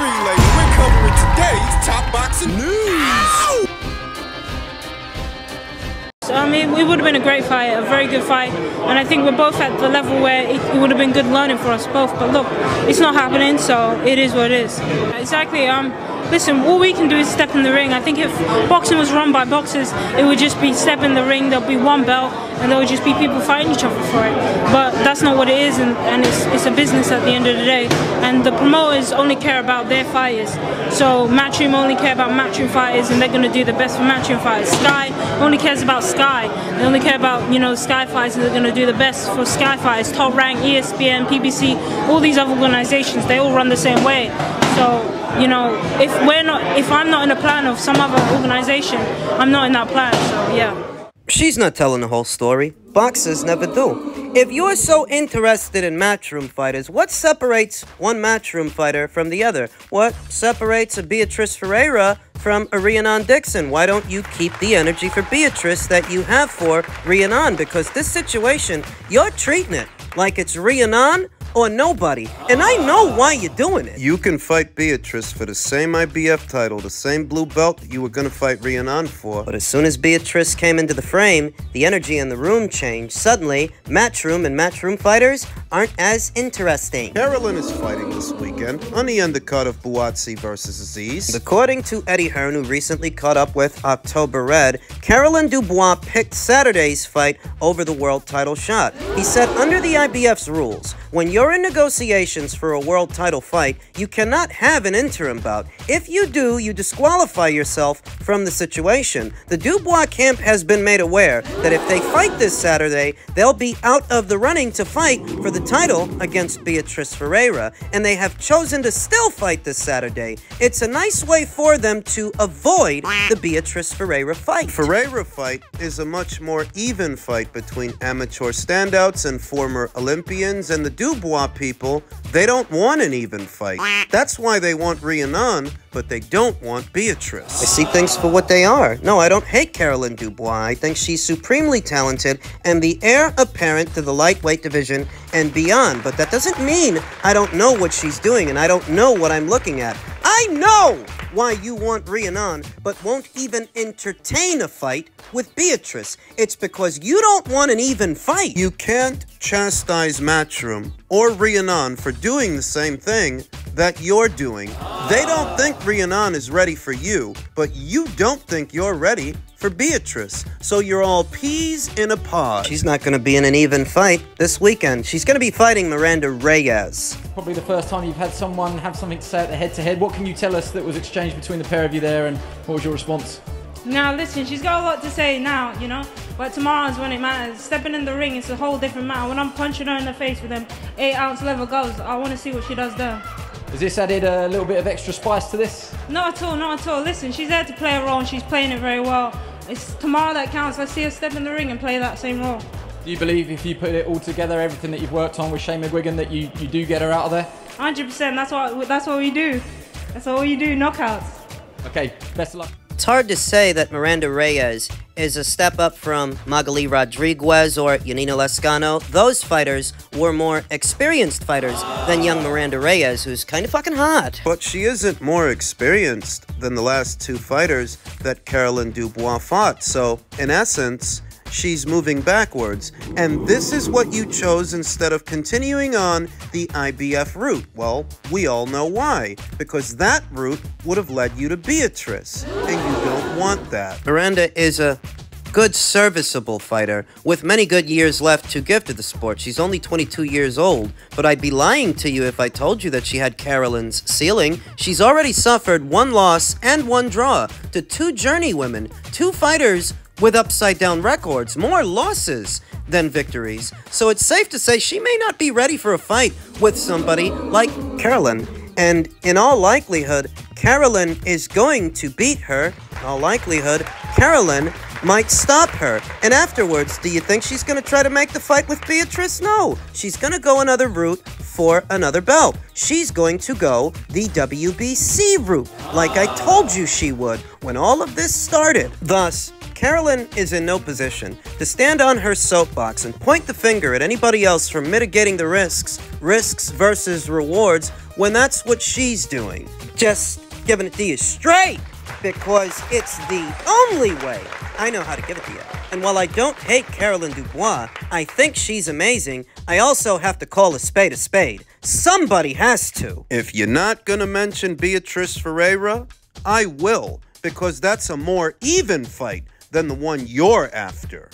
Relay, we're covering today's top boxing news. So, I mean, it would have been a great fight, a very good fight, and I think we're both at the level where it would have been good learning for us both. But look, it's not happening, so it is what it is. Exactly. Listen, all we can do is step in the ring. I think if boxing was run by boxers, it would just be step in the ring, there'll be one belt, and there would just be people fighting each other for it. But that's not what it is, and it's a business at the end of the day. And the promoters only care about their fighters. So Matchroom only care about Matchroom fighters, and they're going to do the best for Matchroom fighters. Sky only cares about Sky. They only care about, Sky fighters, and they're going to do the best for Sky fighters. Top Rank, ESPN, PBC, all these other organizations, they all run the same way. So, if I'm not in a plan of some other organization, I'm not in that plan, so yeah. She's not telling the whole story. Boxers never do. If you're so interested in Matchroom fighters, what separates one Matchroom fighter from the other? What separates a Beatrice Ferreira from a Rhiannon Dixon? Why don't you keep the energy for Beatrice that you have for Rhiannon? Because this situation, you're treating it like it's Rhiannon or nobody. And I know why you're doing it. You can fight Beatrice for the same IBF title, the same blue belt that you were going to fight Rhiannon for. But as soon as Beatrice came into the frame, the energy in the room changed. Suddenly, Matchroom and Matchroom fighters aren't as interesting. Carolyn is fighting this weekend on the undercard of Buatsi versus Aziz. According to Eddie Hearn, who recently caught up with October Red, Carolyn Dubois picked Saturday's fight over the world title shot. He said under the IBF's rules, when you're in negotiations for a world title fight, you cannot have an interim bout. If you do, you disqualify yourself from the situation. The Dubois camp has been made aware that if they fight this Saturday, they'll be out of the running to fight for the title against Beatrice Ferreira, and they have chosen to still fight this Saturday. It's a nice way for them to avoid the Beatrice Ferreira fight. Ferreira fight is a much more even fight between amateur standouts and former Olympians, and the Dubois people, they don't want an even fight. That's why they want Rhiannon, but they don't want Beatrice. I see things for what they are. No, I don't hate Carolyn Dubois. I think she's supremely talented and the heir apparent to the lightweight division and beyond. But that doesn't mean I don't know what she's doing and I don't know what I'm looking at. I know why you want Rhiannon, but won't even entertain a fight with Beatrice. It's because you don't want an even fight. You can't chastise Matchroom or Rhiannon for doing the same thing that you're doing. They don't think Rhiannon is ready for you, but you don't think you're ready for Beatrice. So you're all peas in a pod. She's not going to be in an even fight this weekend. She's going to be fighting Miranda Reyes. Probably the first time you've had someone have something to say at the head-to-head. What can you tell us that was exchanged between the pair of you there, and what was your response? Now listen, she's got a lot to say now, but tomorrow's when it matters. Stepping in the ring, it's a whole different matter. When I'm punching her in the face with them 8-ounce leather gloves, I want to see what she does there. Has this added a little bit of extra spice to this? Not at all, not at all. Listen, she's there to play a role and she's playing it very well. It's tomorrow that counts. Let's see her step in the ring and play that same role. Do you believe if you put it all together, everything that you've worked on with Shane McGuigan, that you do get her out of there? 100%, that's what we do. That's all you do, knockouts. Okay, best of luck. It's hard to say that Miranda Reyes is a step up from Magali Rodriguez or Yanina Lescano. Those fighters were more experienced fighters than young Miranda Reyes, who's kind of fucking hot. But she isn't more experienced than the last two fighters that Carolyn Dubois fought. So, in essence, she's moving backwards. And this is what you chose instead of continuing on the IBF route. Well, we all know why. Because that route would have led you to Beatrice. And you don't want that. Miranda is a good, serviceable fighter with many good years left to give to the sport. She's only 22 years old, but I'd be lying to you if I told you that she had Carolyn's ceiling. She's already suffered 1 loss and 1 draw to 2 journeywomen, 2 fighters with upside-down records, more losses than victories. So it's safe to say she may not be ready for a fight with somebody like Carolyn. And in all likelihood, Carolyn is going to beat her. In all likelihood, Carolyn might stop her. And afterwards, do you think she's going to try to make the fight with Beatrice? No. She's going to go another route for another belt. She's going to go the WBC route, like I told you she would when all of this started. Thus, Carolyn is in no position to stand on her soapbox and point the finger at anybody else for mitigating the risks versus rewards, when that's what she's doing. Just giving it to you straight, because it's the only way I know how to give it to you. And while I don't hate Carolyn Dubois, I think she's amazing, I also have to call a spade a spade. Somebody has to. If you're not gonna mention Beatrice Ferreira, I will, because that's a more even fight than the one you're after.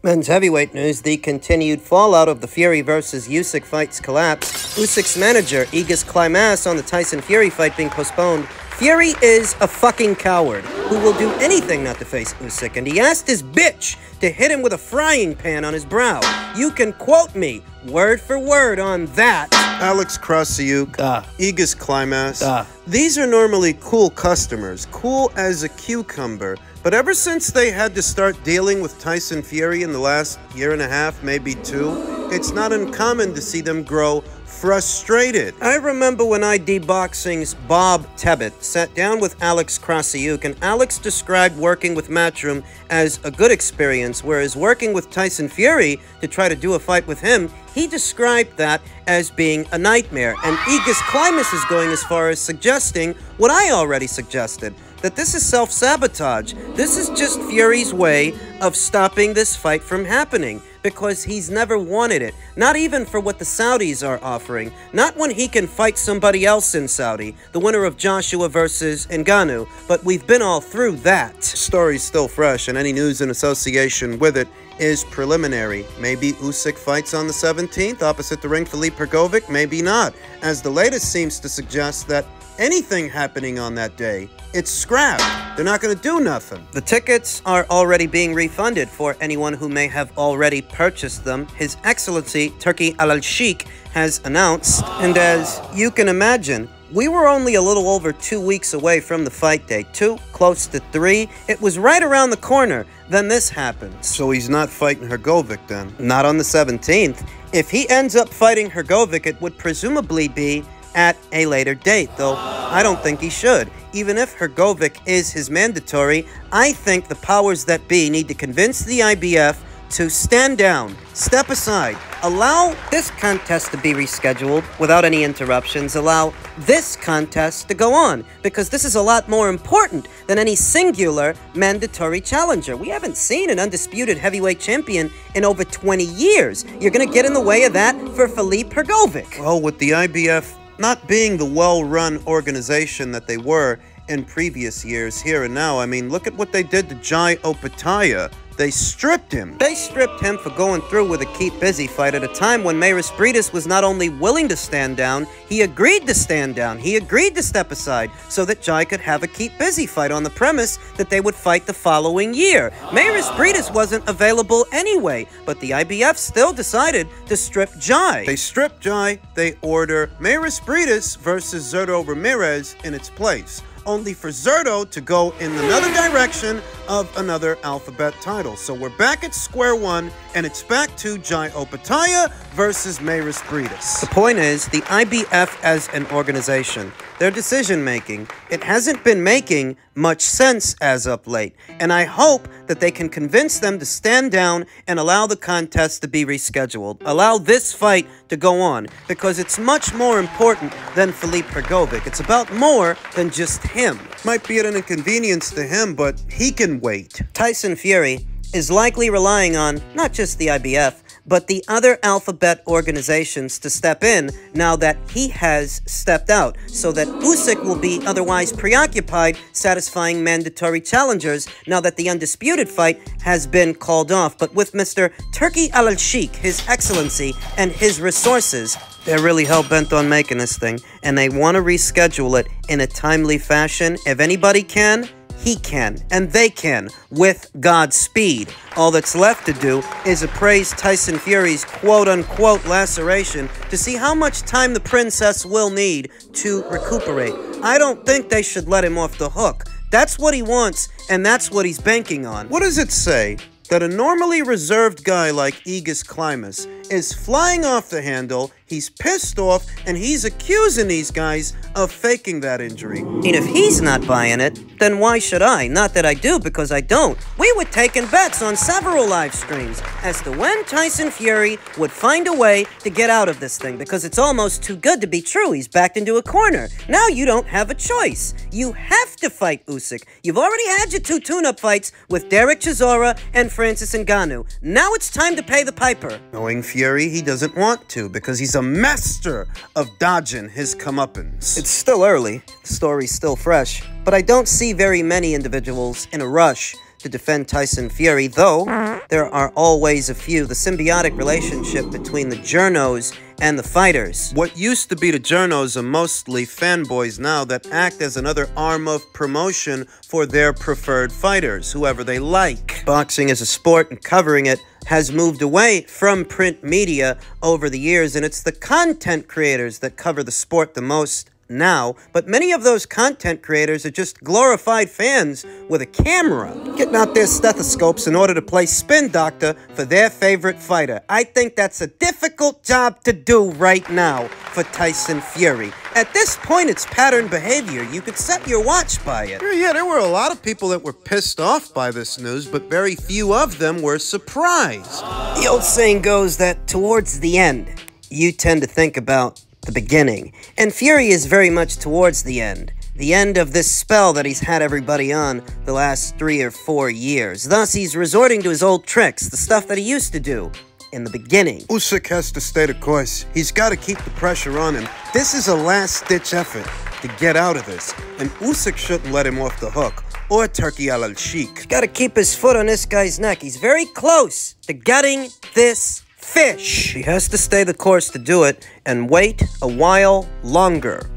Men's heavyweight news, the continued fallout of the Fury versus Usyk fight's collapse. Usyk's manager, Egis Klimas, on the Tyson-Fury fight being postponed. Fury is a fucking coward who will do anything not to face Usyk, and he asked his bitch to hit him with a frying pan on his brow. You can quote me, word for word, on that. Alex Krasiuk, Egis Klimas, these are normally cool customers, cool as a cucumber, but ever since they had to start dealing with Tyson Fury in the last year and a half, maybe two, it's not uncommon to see them grow frustrated. I remember when ID Boxing's Bob Tebbett sat down with Alex Krasiuk, and Alex described working with Matchroom as a good experience, whereas working with Tyson Fury to try to do a fight with him, he described that as being a nightmare. And Egis Klimas is going as far as suggesting what I already suggested, that this is self-sabotage. This is just Fury's way of stopping this fight from happening, because he's never wanted it. Not even for what the Saudis are offering. Not when he can fight somebody else in Saudi, the winner of Joshua versus Ngannou, but we've been all through that. Story's still fresh, and any news in association with it is preliminary. Maybe Usyk fights on the 17th opposite the ring Filip Hrgovic, maybe not, as the latest seems to suggest that anything happening on that day, it's scrapped. They're not going to do nothing. The tickets are already being refunded for anyone who may have already purchased them. His Excellency Turki Al-Sheikh has announced, and as you can imagine, we were only a little over 2 weeks away from the fight date. 2, close to 3. It was right around the corner. Then this happens. So he's not fighting Hrgovic then? Not on the 17th. If he ends up fighting Hrgovic, it would presumably be at a later date, though I don't think he should. Even if Hrgovic is his mandatory, I think the powers that be need to convince the IBF to stand down, step aside, allow this contest to be rescheduled without any interruptions, allow this contest to go on, because this is a lot more important than any singular mandatory challenger. We haven't seen an undisputed heavyweight champion in over 20 years. You're going to get in the way of that for Filip Hrgovic. Well, with the IBF not being the well-run organization that they were in previous years, here and now, I mean, look at what they did to Jai Opetaia. They stripped him. They stripped him for going through with a keep busy fight at a time when Mayris Briedis was not only willing to stand down, he agreed to stand down. He agreed to step aside so that Jai could have a keep busy fight on the premise that they would fight the following year. Mayris Briedis wasn't available anyway, but the IBF still decided to strip Jai. They strip Jai, they order Mayris Briedis versus Zurdo Ramirez in its place, only for Zurdo to go in another direction of another alphabet title. So we're back at square one, and it's back to Jai Opetaia versus Mayris Briedis. The point is, the IBF as an organization, their decision-making, it hasn't been making much sense as of late, and I hope that they can convince them to stand down and allow the contest to be rescheduled. Allow this fight to go on, because it's much more important than Filip Hrgovic. It's about more than just him. Might be at an inconvenience to him, but he can wait. Tyson Fury is likely relying on not just the IBF, but the other alphabet organizations to step in now that he has stepped out, so that Usyk will be otherwise preoccupied satisfying mandatory challengers now that the undisputed fight has been called off. But with Mr. Turki Al-Sheikh, His Excellency, and his resources, they're really hell-bent on making this thing, and they want to reschedule it in a timely fashion. If anybody can, he can, and they can, with Godspeed. All that's left to do is appraise Tyson Fury's quote-unquote laceration to see how much time the princess will need to recuperate. I don't think they should let him off the hook. That's what he wants, and that's what he's banking on. What does it say that a normally reserved guy like Egis Klimas is flying off the handle? He's pissed off, and he's accusing these guys of faking that injury. And if he's not buying it, then why should I? Not that I do, because I don't. We were taking bets on several live streams as to when Tyson Fury would find a way to get out of this thing, because it's almost too good to be true. He's backed into a corner. Now you don't have a choice. You have to fight Usyk. You've already had your 2 tune-up fights with Derek Chisora and Francis Ngannou. Now it's time to pay the piper. Knowing Fury, he doesn't want to, because he's a master of dodging his comeuppance. It's still early, the story's still fresh, but I don't see very many individuals in a rush to defend Tyson Fury, though there are always a few. The symbiotic relationship between the journos and the fighters. What used to be the journos are mostly fanboys now that act as another arm of promotion for their preferred fighters, whoever they like. Boxing as a sport and covering it has moved away from print media over the years, and it's the content creators that cover the sport the most now, but many of those content creators are just glorified fans with a camera, getting out their stethoscopes in order to play spin doctor for their favorite fighter. I think that's a difficult job to do right now for Tyson Fury. At this point, it's pattern behavior. You could set your watch by it. Yeah, there were a lot of people that were pissed off by this news, but very few of them were surprised. The old saying goes that towards the end, you tend to think about the beginning. And Fury is very much towards the end of this spell that he's had everybody on the last 3 or 4 years. Thus, he's resorting to his old tricks, the stuff that he used to do in the beginning. Usyk has to stay the course. He's got to keep the pressure on him. This is a last-ditch effort to get out of this, and Usyk shouldn't let him off the hook, or turkey a la Sheik. He's got to keep his foot on this guy's neck. He's very close to getting this fish. He has to stay the course to do it and wait a while longer.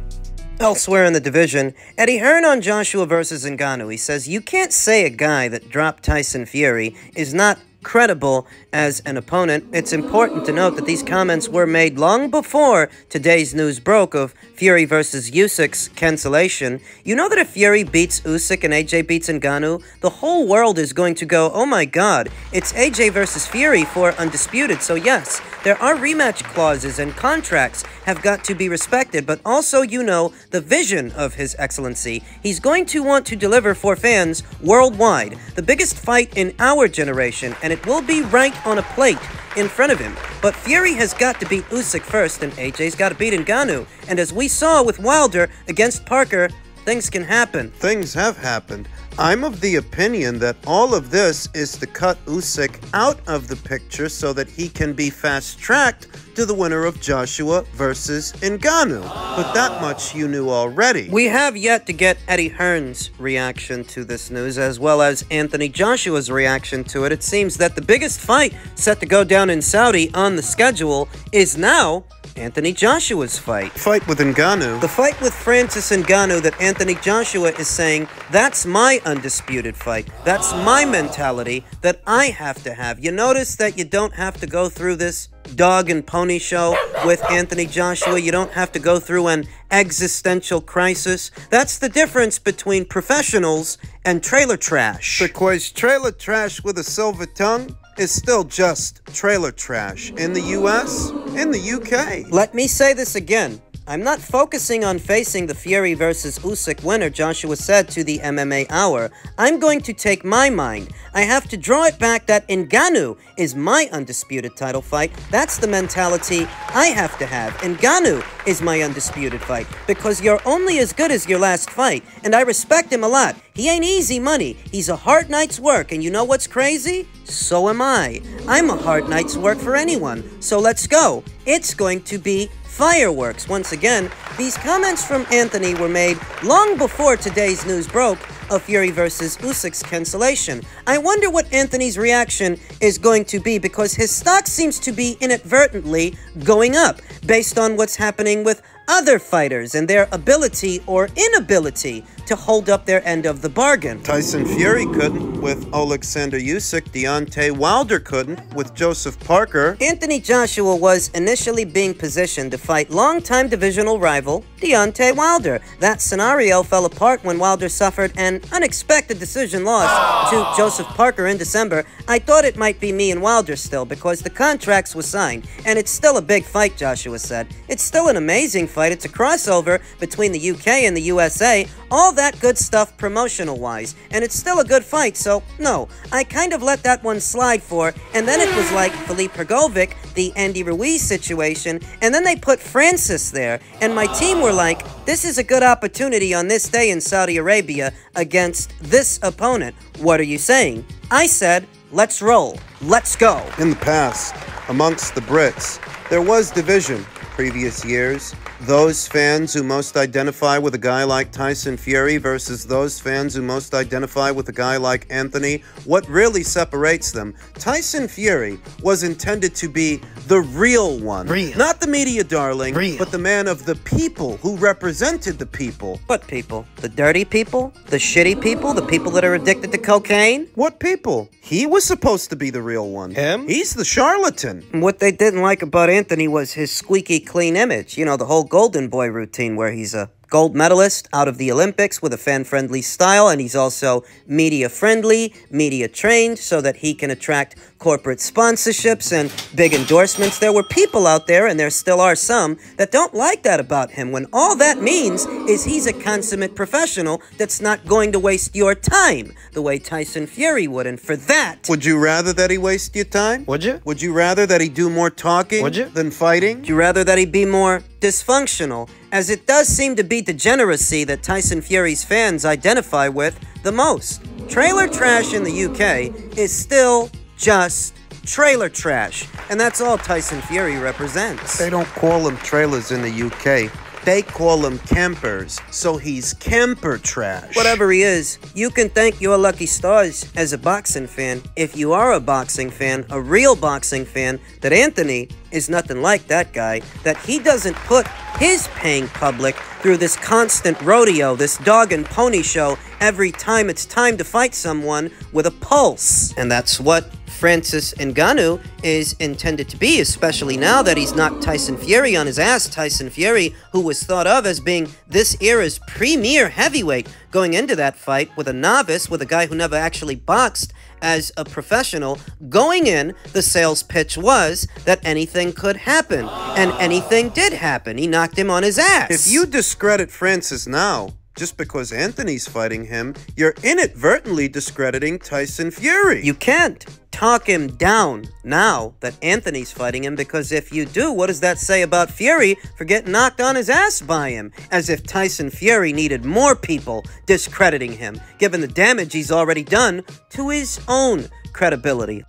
Elsewhere in the division, Eddie Hearn on Joshua versus Ngannou. He says, you can't say a guy that dropped Tyson Fury is not credible as an opponent. It's important to note that these comments were made long before today's news broke of Fury versus Usyk's cancellation. You know that if Fury beats Usyk and AJ beats Ngannou, the whole world is going to go, oh my god, it's AJ versus Fury for undisputed. So yes, there are rematch clauses and contracts have got to be respected, but also, you know, the vision of His Excellency. He's going to want to deliver for fans worldwide the biggest fight in our generation, and it will be right on a plate in front of him. But Fury has got to beat Usyk first, and AJ's got to beat Ngannou. And as we saw with Wilder against Parker, things can happen. Things have happened. I'm of the opinion that all of this is to cut Usyk out of the picture so that he can be fast-tracked to the winner of Joshua versus Ngannou. But that much you knew already. We have yet to get Eddie Hearn's reaction to this news, as well as Anthony Joshua's reaction to it. It seems that the biggest fight set to go down in Saudi on the schedule is now Anthony Joshua's fight. Fight with Ngannou. The fight with Francis Ngannou that Anthony Joshua is saying, that's my undisputed fight. That's my mentality that I have to have. You notice that you don't have to go through this dog and pony show with Anthony Joshua. You don't have to go through an existential crisis. That's the difference between professionals and trailer trash. Because trailer trash with a silver tongue is still just trailer trash in the US, in the UK. Let me say this again. I'm not focusing on facing the Fury versus Usyk winner, Joshua said to the MMA Hour. I'm going to take my mind. I have to draw it back that Ngannou is my undisputed title fight. That's the mentality I have to have. Ngannou is my undisputed fight because you're only as good as your last fight, and I respect him a lot. He ain't easy money. He's a hard night's work, and you know what's crazy? So am I. I'm a hard night's work for anyone, so let's go. It's going to be fireworks. Once again, these comments from Anthony were made long before today's news broke of Fury versus Usyk's cancellation. I wonder what Anthony's reaction is going to be, because his stock seems to be inadvertently going up based on what's happening with other fighters and their ability or inability to hold up their end of the bargain. Tyson Fury couldn't with Alexander Usyk. Deontay Wilder couldn't with Joseph Parker. Anthony Joshua was initially being positioned to fight longtime divisional rival Deontay Wilder. That scenario fell apart when Wilder suffered an unexpected decision loss to Joseph Parker in December. I thought it might be me and Wilder still because the contracts were signed, and it's still a big fight, Joshua said. It's still an amazing fight. It's a crossover between the UK and the USA, all that good stuff promotional-wise, and it's still a good fight, so no, I kind of let that one slide for, and then it was like Felipe Hrgovic, the Andy Ruiz situation, and then they put Francis there, and my team were like, this is a good opportunity on this day in Saudi Arabia against this opponent. What are you saying? I said, let's roll. Let's go. In the past, amongst the Brits, there was division previous years. Those fans who most identify with a guy like Tyson Fury versus those fans who most identify with a guy like Anthony. What really separates them? Tyson Fury was intended to be the real one. Real. Not the media darling, Real. but the man of the people who represented the people. What people? The dirty people? The shitty people? The people that are addicted to cocaine? What people? He was supposed to be the real one. Him? He's the charlatan. And what they didn't like about Anthony was his squeaky clean image. You know, the whole Golden Boy routine where he's a gold medalist out of the Olympics with a fan-friendly style, and he's also media-friendly, media-trained, so that he can attract corporate sponsorships and big endorsements. There were people out there, and there still are some, that don't like that about him, when all that means is he's a consummate professional that's not going to waste your time the way Tyson Fury would, and for that... Would you rather that he waste your time? Would you? Would you rather that he do more talking Would you? than fighting? Would you rather that he be more dysfunctional, as it does seem to be degeneracy that Tyson Fury's fans identify with the most. Trailer trash in the UK is still just trailer trash, and that's all Tyson Fury represents. They don't call them trailers in the UK. They call them campers, so he's camper trash. Whatever he is, you can thank your lucky stars as a boxing fan, if you are a boxing fan, a real boxing fan, that Anthony is nothing like that guy, that he doesn't put his paying public through this constant rodeo, this dog and pony show every time it's time to fight someone with a pulse. And that's what Francis Ngannou is intended to be, especially now that he's knocked Tyson Fury on his ass. Tyson Fury, who was thought of as being this era's premier heavyweight, going into that fight with a novice, with a guy who never actually boxed as a professional. Going in, the sales pitch was that anything could happen, and anything did happen. He knocked him on his ass. If you discredit Francis now, just because Anthony's fighting him, you're inadvertently discrediting Tyson Fury. You can't talk him down now that Anthony's fighting him, because if you do, what does that say about Fury for getting knocked on his ass by him? As if Tyson Fury needed more people discrediting him, given the damage he's already done to his own credibility.